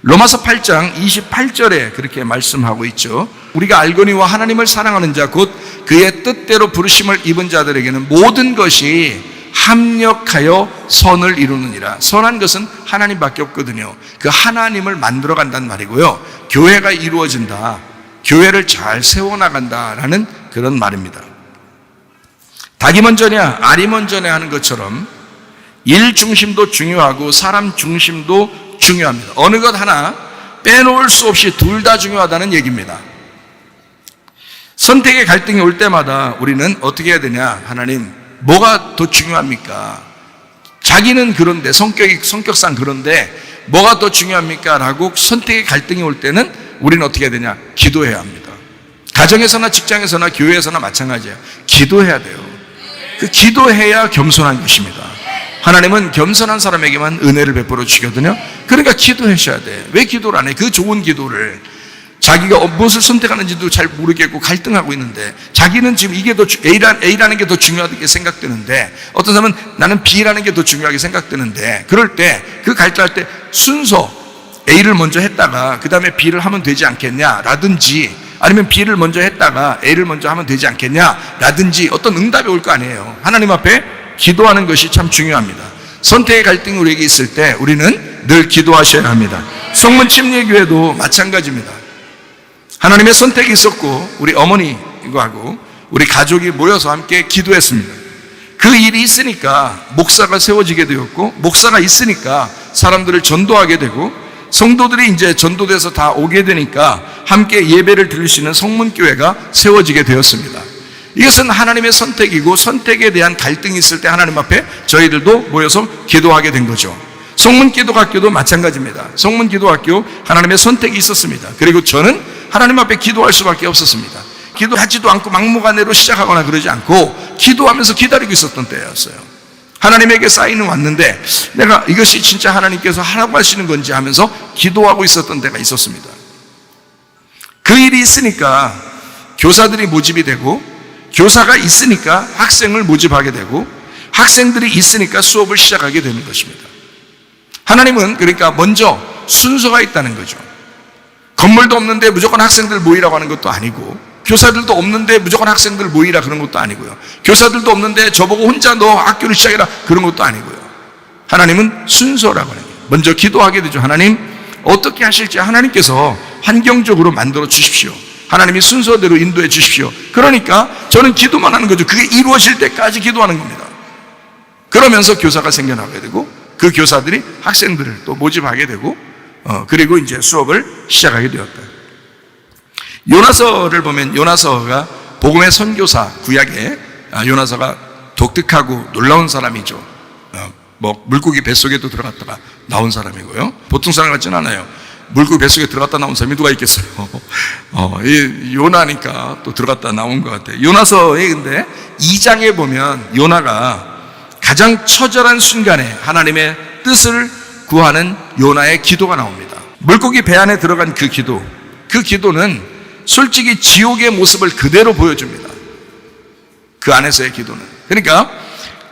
로마서 8장 28절에 그렇게 말씀하고 있죠. 우리가 알거니와 하나님을 사랑하는 자 곧 그의 뜻대로 부르심을 입은 자들에게는 모든 것이 합력하여 선을 이루느니라. 선한 것은 하나님밖에 없거든요. 그 하나님을 만들어 간다는 말이고요. 교회가 이루어진다, 교회를 잘 세워나간다라는 그런 말입니다. 닭이 먼저냐 알이 먼저냐 하는 것처럼 일 중심도 중요하고 사람 중심도 중요합니다. 어느 것 하나 빼놓을 수 없이 둘 다 중요하다는 얘기입니다. 선택의 갈등이 올 때마다 우리는 어떻게 해야 되냐? 하나님, 뭐가 더 중요합니까? 자기는 그런데, 성격상 그런데 뭐가 더 중요합니까? 라고 선택의 갈등이 올 때는 우리는 어떻게 해야 되냐? 기도해야 합니다. 가정에서나 직장에서나 교회에서나 마찬가지예요. 기도해야 돼요. 그 기도해야 겸손한 것입니다. 하나님은 겸손한 사람에게만 은혜를 베풀어 주시거든요. 그러니까 기도하셔야 돼. 왜 기도를 안 해? 그 좋은 기도를. 자기가 무엇을 선택하는지도 잘 모르겠고 갈등하고 있는데, 자기는 지금 이게 더 A라는 게 더 중요하게 생각되는데, 어떤 사람은 나는 B라는 게 더 중요하게 생각되는데, 그럴 때 그 갈등할 때 순서 A를 먼저 했다가 그 다음에 B를 하면 되지 않겠냐라든지, 아니면 B를 먼저 했다가 A를 먼저 하면 되지 않겠냐라든지 어떤 응답이 올 거 아니에요. 하나님 앞에 기도하는 것이 참 중요합니다. 선택의 갈등이 우리에게 있을 때 우리는 늘 기도하셔야 합니다. 성문 침례교회도 마찬가지입니다. 하나님의 선택이 있었고 우리 어머니하고 우리 가족이 모여서 함께 기도했습니다. 그 일이 있으니까 목사가 세워지게 되었고, 목사가 있으니까 사람들을 전도하게 되고, 성도들이 이제 전도돼서 다 오게 되니까 함께 예배를 드릴 수 있는 성문교회가 세워지게 되었습니다. 이것은 하나님의 선택이고, 선택에 대한 갈등이 있을 때 하나님 앞에 저희들도 모여서 기도하게 된 거죠. 성문기도학교도 마찬가지입니다. 성문기도학교 하나님의 선택이 있었습니다. 그리고 저는 하나님 앞에 기도할 수밖에 없었습니다. 기도하지도 않고 막무가내로 시작하거나 그러지 않고 기도하면서 기다리고 있었던 때였어요. 하나님에게 사인은 왔는데 내가 이것이 진짜 하나님께서 하라고 하시는 건지 하면서 기도하고 있었던 때가 있었습니다. 그 일이 있으니까 교사들이 모집이 되고, 교사가 있으니까 학생을 모집하게 되고, 학생들이 있으니까 수업을 시작하게 되는 것입니다. 하나님은 그러니까 먼저 순서가 있다는 거죠. 건물도 없는데 무조건 학생들 모이라고 하는 것도 아니고, 교사들도 없는데 무조건 학생들 모이라 그런 것도 아니고요. 교사들도 없는데 저보고 혼자 너 학교를 시작해라 그런 것도 아니고요. 하나님은 순서라고 하는 거예요. 먼저 기도하게 되죠. 하나님 어떻게 하실지 하나님께서 환경적으로 만들어 주십시오. 하나님이 순서대로 인도해 주십시오. 그러니까 저는 기도만 하는 거죠. 그게 이루어질 때까지 기도하는 겁니다. 그러면서 교사가 생겨나게 되고, 그 교사들이 학생들을 또 모집하게 되고, 그리고 이제 수업을 시작하게 되었다. 요나서를 보면 요나서가 복음의 선교사, 구약에 요나서가 독특하고 놀라운 사람이죠. 물고기 뱃속에도 들어갔다가 나온 사람이고요. 보통 사람 같지는 않아요. 물고기 뱃속에 들어갔다 나온 사람이 누가 있겠어요. 요나니까 또 들어갔다 나온 것 같아요. 요나서에 근데 2장에 보면 요나가 가장 처절한 순간에 하나님의 뜻을 구하는 요나의 기도가 나옵니다. 물고기 배 안에 들어간 그 기도는 솔직히 지옥의 모습을 그대로 보여줍니다. 그 안에서의 기도는. 그러니까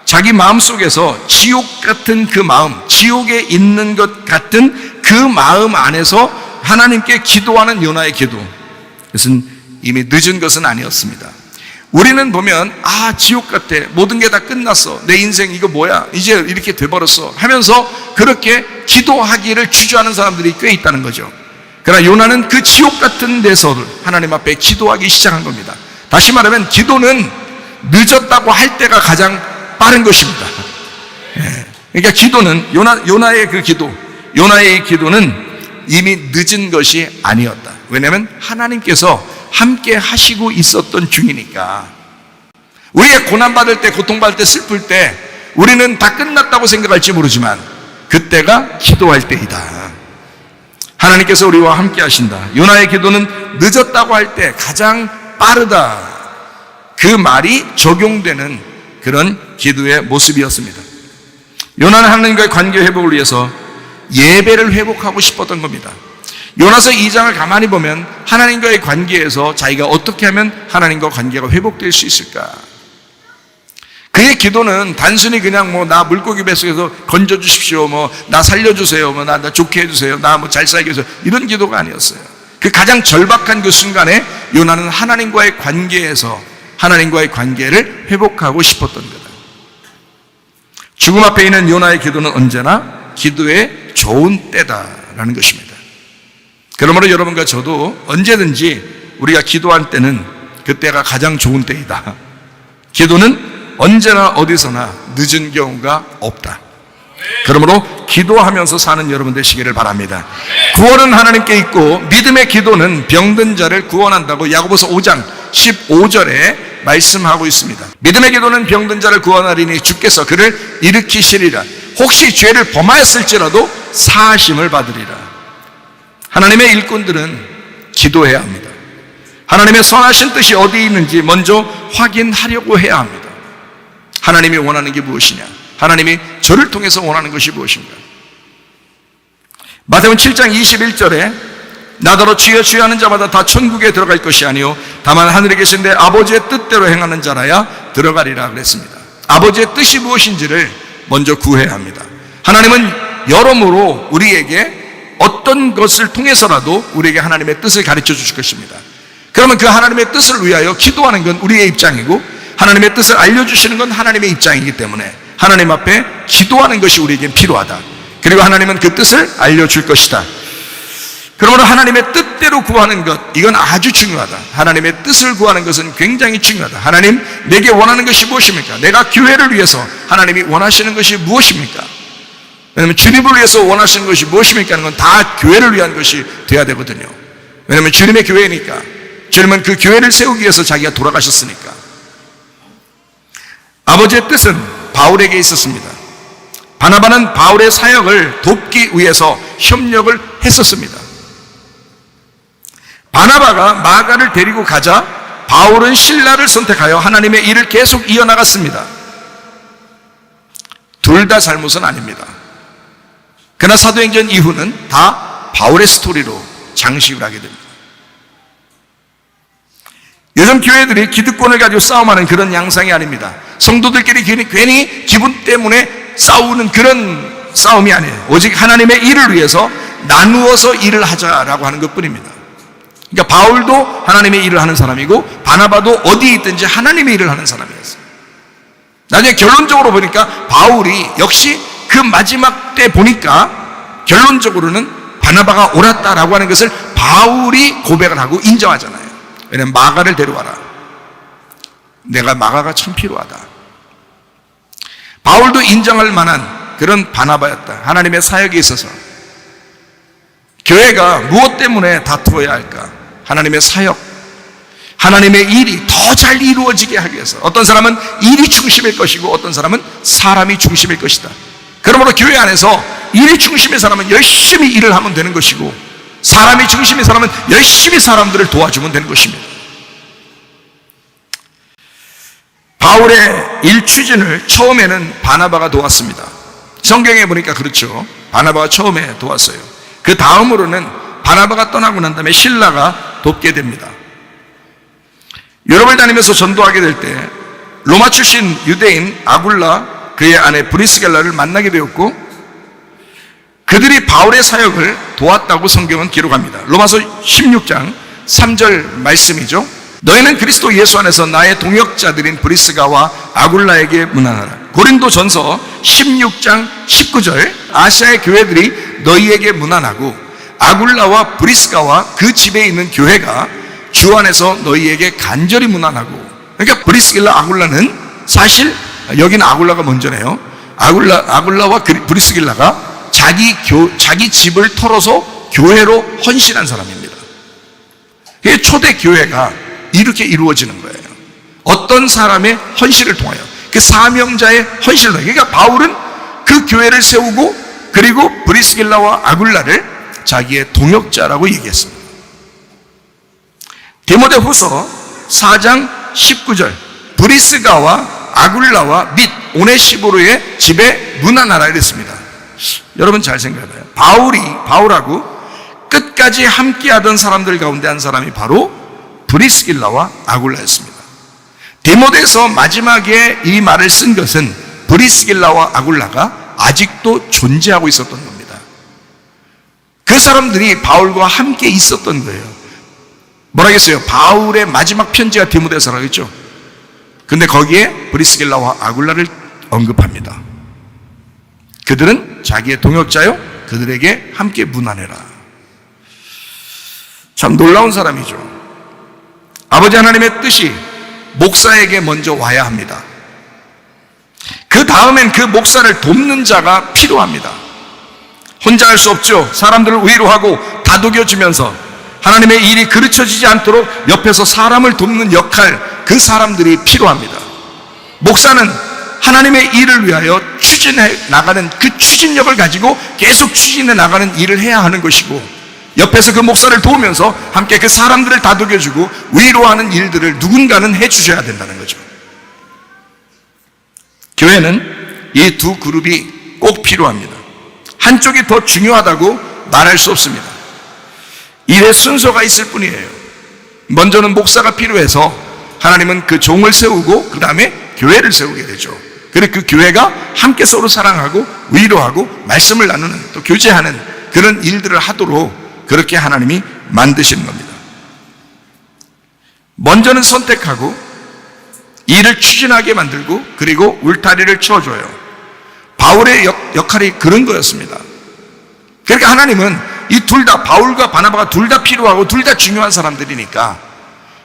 자기 마음속에서 지옥 같은 그 마음, 지옥에 있는 것 같은 그 마음 안에서 하나님께 기도하는 요나의 기도. 그것은 이미 늦은 것은 아니었습니다. 우리는 보면 지옥 같아, 모든 게 다 끝났어, 내 인생 이거 뭐야, 이제 이렇게 돼버렸어 하면서 그렇게 기도하기를 주저하는 사람들이 꽤 있다는 거죠. 그러나 요나는 그 지옥 같은 데서 하나님 앞에 기도하기 시작한 겁니다. 다시 말하면 기도는 늦었다고 할 때가 가장 빠른 것입니다. 그러니까 기도는 요나의 기도는 이미 늦은 것이 아니었다. 왜냐하면 하나님께서 함께 하시고 있었던 중이니까. 우리가 고난받을 때, 고통받을 때, 슬플 때 우리는 다 끝났다고 생각할지 모르지만 그때가 기도할 때이다. 하나님께서 우리와 함께 하신다. 요나의 기도는 늦었다고 할 때 가장 빠르다. 그 말이 적용되는 그런 기도의 모습이었습니다. 요나는 하나님과의 관계 회복을 위해서 예배를 회복하고 싶었던 겁니다. 요나서 2장을 가만히 보면 하나님과의 관계에서 자기가 어떻게 하면 하나님과 관계가 회복될 수 있을까? 그의 기도는 단순히 그냥 나 물고기 뱃속에서 건져주십시오, 나 살려주세요, 나 좋게 해주세요, 나 잘 살게 해주세요, 이런 기도가 아니었어요. 그 가장 절박한 그 순간에 요나는 하나님과의 관계에서 하나님과의 관계를 회복하고 싶었던 거다. 죽음 앞에 있는 요나의 기도는 언제나 기도의 좋은 때다라는 것입니다. 그러므로 여러분과 저도 언제든지 우리가 기도할 때는 그때가 가장 좋은 때이다. 기도는 언제나 어디서나 늦은 경우가 없다. 그러므로 기도하면서 사는 여러분 되시기를 바랍니다. 구원은 하나님께 있고 믿음의 기도는 병든 자를 구원한다고 야고보서 5장 15절에 말씀하고 있습니다. 믿음의 기도는 병든 자를 구원하리니 주께서 그를 일으키시리라. 혹시 죄를 범하였을지라도 사하심을 받으리라. 하나님의 일꾼들은 기도해야 합니다. 하나님의 선하신 뜻이 어디 있는지 먼저 확인하려고 해야 합니다. 하나님이 원하는 게 무엇이냐? 하나님이 저를 통해서 원하는 것이 무엇인가? 마태복음 7장 21절에 나더러 주여 주여 하는 자마다 다 천국에 들어갈 것이 아니요 다만 하늘에 계신 내 아버지의 뜻대로 행하는 자라야 들어가리라 그랬습니다. 아버지의 뜻이 무엇인지를 먼저 구해야 합니다. 하나님은 여러모로 우리에게 어떤 것을 통해서라도 우리에게 하나님의 뜻을 가르쳐 주실 것입니다. 그러면 그 하나님의 뜻을 위하여 기도하는 건 우리의 입장이고 하나님의 뜻을 알려주시는 건 하나님의 입장이기 때문에 하나님 앞에 기도하는 것이 우리에게 필요하다. 그리고 하나님은 그 뜻을 알려줄 것이다. 그러므로 하나님의 뜻대로 구하는 것, 이건 아주 중요하다. 하나님의 뜻을 구하는 것은 굉장히 중요하다. 하나님, 내게 원하는 것이 무엇입니까? 내가 교회를 위해서 하나님이 원하시는 것이 무엇입니까? 왜냐하면 주님을 위해서 원하시는 것이 무엇입니까? 하는 건 다 교회를 위한 것이 돼야 되거든요. 왜냐하면 주님의 교회니까. 주님은 그 교회를 세우기 위해서 자기가 돌아가셨으니까. 아버지의 뜻은 바울에게 있었습니다. 바나바는 바울의 사역을 돕기 위해서 협력을 했었습니다. 바나바가 마가를 데리고 가자 바울은 실라를 선택하여 하나님의 일을 계속 이어나갔습니다. 둘 다 잘못은 아닙니다. 그러나 사도행전 이후는 다 바울의 스토리로 장식을 하게 됩니다. 요즘 교회들이 기득권을 가지고 싸움하는 그런 양상이 아닙니다. 성도들끼리 괜히 기분 때문에 싸우는 그런 싸움이 아니에요. 오직 하나님의 일을 위해서 나누어서 일을 하자라고 하는 것뿐입니다. 그러니까 바울도 하나님의 일을 하는 사람이고 바나바도 어디에 있든지 하나님의 일을 하는 사람이었어요. 나중에 결론적으로 보니까 바울이 역시 그 마지막 때 보니까 결론적으로는 바나바가 옳았다라고 하는 것을 바울이 고백을 하고 인정하잖아요. 왜냐하면 마가를 데려와라. 내가 마가가 참 필요하다. 바울도 인정할 만한 그런 바나바였다. 하나님의 사역에 있어서 교회가 무엇 때문에 다투어야 할까? 하나님의 사역, 하나님의 일이 더 잘 이루어지게 하기 위해서. 어떤 사람은 일이 중심일 것이고 어떤 사람은 사람이 중심일 것이다. 그러므로 교회 안에서 일이 중심인 사람은 열심히 일을 하면 되는 것이고 사람이 중심인 사람은 열심히 사람들을 도와주면 되는 것입니다. 바울의 일 추진을 처음에는 바나바가 도왔습니다. 성경에 보니까 그렇죠. 바나바가 처음에 도왔어요. 그 다음으로는 바나바가 떠나고 난 다음에 실라가 돕게 됩니다. 유럽을 다니면서 전도하게 될 때 로마 출신 유대인 아굴라 그의 아내 브리스겔라를 만나게 되었고 그들이 바울의 사역을 도왔다고 성경은 기록합니다. 로마서 16장 3절 말씀이죠. 너희는 그리스도 예수 안에서 나의 동역자들인 브리스가와 아굴라에게 문안하라. 고린도전서 16장 19절 아시아의 교회들이 너희에게 문안하고 아굴라와 브리스가와 그 집에 있는 교회가 주 안에서 너희에게 간절히 문안하고. 그러니까 브리스길라 아굴라는 사실 여기는 아굴라가 먼저네요. 아굴라와 브리스길라가 자기 집을 털어서 교회로 헌신한 사람입니다. 그게 초대 교회가 이렇게 이루어지는 거예요. 어떤 사람의 헌신을 통하여, 그 사명자의 헌신을 통하여. 그러니까 바울은 그 교회를 세우고 그리고 브리스길라와 아굴라를 자기의 동역자라고 얘기했습니다. 디모데후서 4장 19절 브리스가와 아굴라와 및 오네시보르의 집에 문안하라 이랬습니다. 여러분 잘 생각해봐요. 바울하고 끝까지 함께하던 사람들 가운데 한 사람이 바로 브리스길라와 아굴라였습니다. 디모데서 마지막에 이 말을 쓴 것은 브리스길라와 아굴라가 아직도 존재하고 있었던 겁니다. 그 사람들이 바울과 함께 있었던 거예요. 뭐라겠어요? 바울의 마지막 편지가 디모데서라고 했죠. 근데 거기에 브리스길라와 아굴라를 언급합니다. 그들은 자기의 동역자요, 그들에게 함께 문안해라. 참 놀라운 사람이죠. 아버지 하나님의 뜻이 목사에게 먼저 와야 합니다. 그 다음엔 그 목사를 돕는 자가 필요합니다. 혼자 할 수 없죠. 사람들을 위로하고 다독여주면서 하나님의 일이 그르쳐지지 않도록 옆에서 사람을 돕는 역할, 그 사람들이 필요합니다. 목사는 하나님의 일을 위하여 추진해 나가는 그 추진력을 가지고 계속 추진해 나가는 일을 해야 하는 것이고, 옆에서 그 목사를 도우면서 함께 그 사람들을 다독여주고 위로하는 일들을 누군가는 해주셔야 된다는 거죠. 교회는 이 두 그룹이 꼭 필요합니다. 한쪽이 더 중요하다고 말할 수 없습니다. 일의 순서가 있을 뿐이에요. 먼저는 목사가 필요해서 하나님은 그 종을 세우고 그 다음에 교회를 세우게 되죠. 그리고 그 교회가 함께 서로 사랑하고 위로하고 말씀을 나누는, 또 교제하는 그런 일들을 하도록 그렇게 하나님이 만드시는 겁니다. 먼저는 선택하고 일을 추진하게 만들고 그리고 울타리를 쳐줘요. 바울의 역할이 그런 거였습니다. 그러니까 하나님은 이 둘 다, 바울과 바나바가 둘 다 필요하고 둘 다 중요한 사람들이니까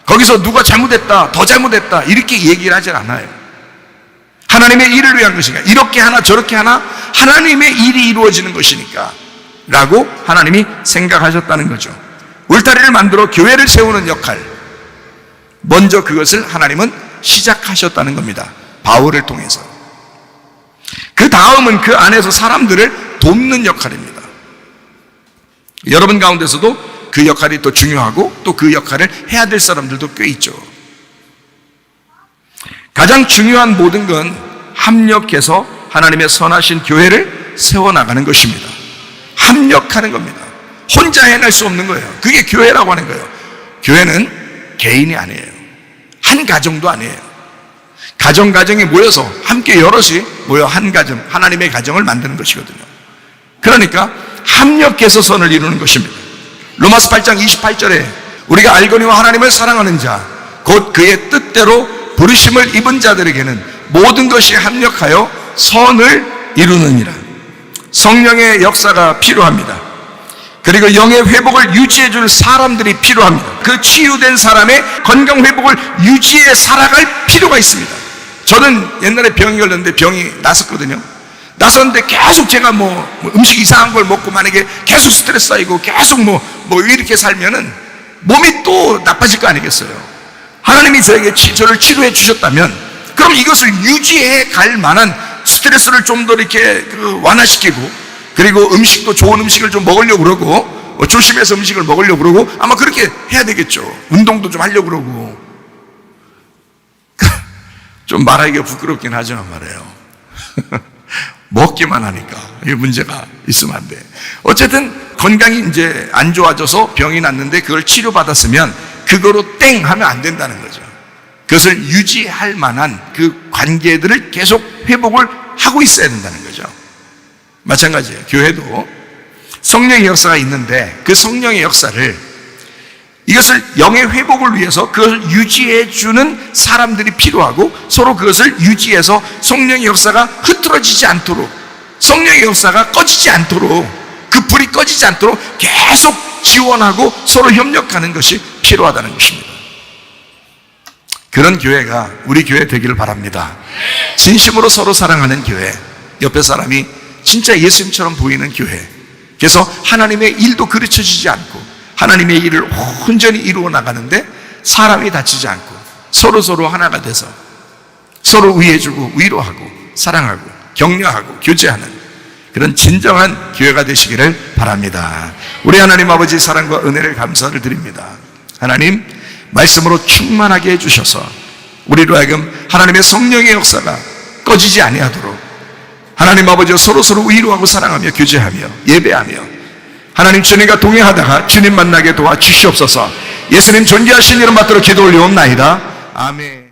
거기서 누가 잘못했다, 더 잘못했다 이렇게 얘기를 하질 않아요. 하나님의 일을 위한 것이니까, 이렇게 하나 저렇게 하나 하나님의 일이 이루어지는 것이니까 라고 하나님이 생각하셨다는 거죠. 울타리를 만들어 교회를 세우는 역할, 먼저 그것을 하나님은 시작하셨다는 겁니다. 바울을 통해서. 그 다음은 그 안에서 사람들을 돕는 역할입니다. 여러분 가운데서도 그 역할이 또 중요하고 또 그 역할을 해야 될 사람들도 꽤 있죠. 가장 중요한 모든 건 합력해서 하나님의 선하신 교회를 세워나가는 것입니다. 합력하는 겁니다. 혼자 해낼 수 없는 거예요. 그게 교회라고 하는 거예요. 교회는 개인이 아니에요. 한 가정도 아니에요. 가정이 모여서 함께 여럿이 모여 한 가정, 하나님의 가정을 만드는 것이거든요. 그러니까 합력해서 선을 이루는 것입니다. 로마서 8장 28절에 우리가 알거니와 하나님을 사랑하는 자, 곧 그의 뜻대로 부르심을 입은 자들에게는 모든 것이 합력하여 선을 이루느니라. 성령의 역사가 필요합니다. 그리고 영의 회복을 유지해 줄 사람들이 필요합니다. 그 치유된 사람의 건강 회복을 유지해 살아갈 필요가 있습니다. 저는 옛날에 병이 걸렸는데 병이 났었거든요. 났었는데 계속 제가 음식 이상한 걸 먹고 만약에 계속 스트레스 쌓이고 계속 이렇게 살면은 몸이 또 나빠질 거 아니겠어요. 하나님이 저를 치료해 주셨다면 그럼 이것을 유지해 갈 만한 스트레스를 좀 더 이렇게 완화시키고, 그리고 음식도 좋은 음식을 좀 먹으려고 그러고, 조심해서 음식을 먹으려고 그러고, 아마 그렇게 해야 되겠죠. 운동도 좀 하려고 그러고. 좀 말하기가 부끄럽긴 하지만 말이에요. 먹기만 하니까 이게 문제가 있으면 안 돼. 어쨌든 건강이 이제 안 좋아져서 병이 났는데 그걸 치료받았으면 그거로 땡 하면 안 된다는 거죠. 그것을 유지할 만한 그 관계들을 계속 회복을 하고 있어야 된다는 거죠. 마찬가지예요. 교회도 성령의 역사가 있는데 그 성령의 역사를, 이것을 영의 회복을 위해서 그것을 유지해 주는 사람들이 필요하고, 서로 그것을 유지해서 성령의 역사가 흐트러지지 않도록, 성령의 역사가 꺼지지 않도록, 그 불이 꺼지지 않도록 계속 지원하고 서로 협력하는 것이 필요하다는 것입니다. 그런 교회가 우리 교회 되기를 바랍니다. 진심으로 서로 사랑하는 교회, 옆에 사람이 진짜 예수님처럼 보이는 교회, 그래서 하나님의 일도 그르쳐지지 않고 하나님의 일을 온전히 이루어 나가는데 사람이 다치지 않고 서로 하나가 돼서 서로 위해주고 위로하고 사랑하고 격려하고 교제하는 그런 진정한 교회가 되시기를 바랍니다. 우리 하나님 아버지 사랑과 은혜를 감사를 드립니다. 하나님, 말씀으로 충만하게 해주셔서 우리로 하여금 하나님의 성령의 역사가 꺼지지 아니하도록 하나님 아버지와 서로 위로하고 사랑하며 교제하며 예배하며 하나님 주님과 동행하다가 주님 만나게 도와주시옵소서. 예수님 존귀하신 이름 받들어 기도 올리옵나이다. 아멘.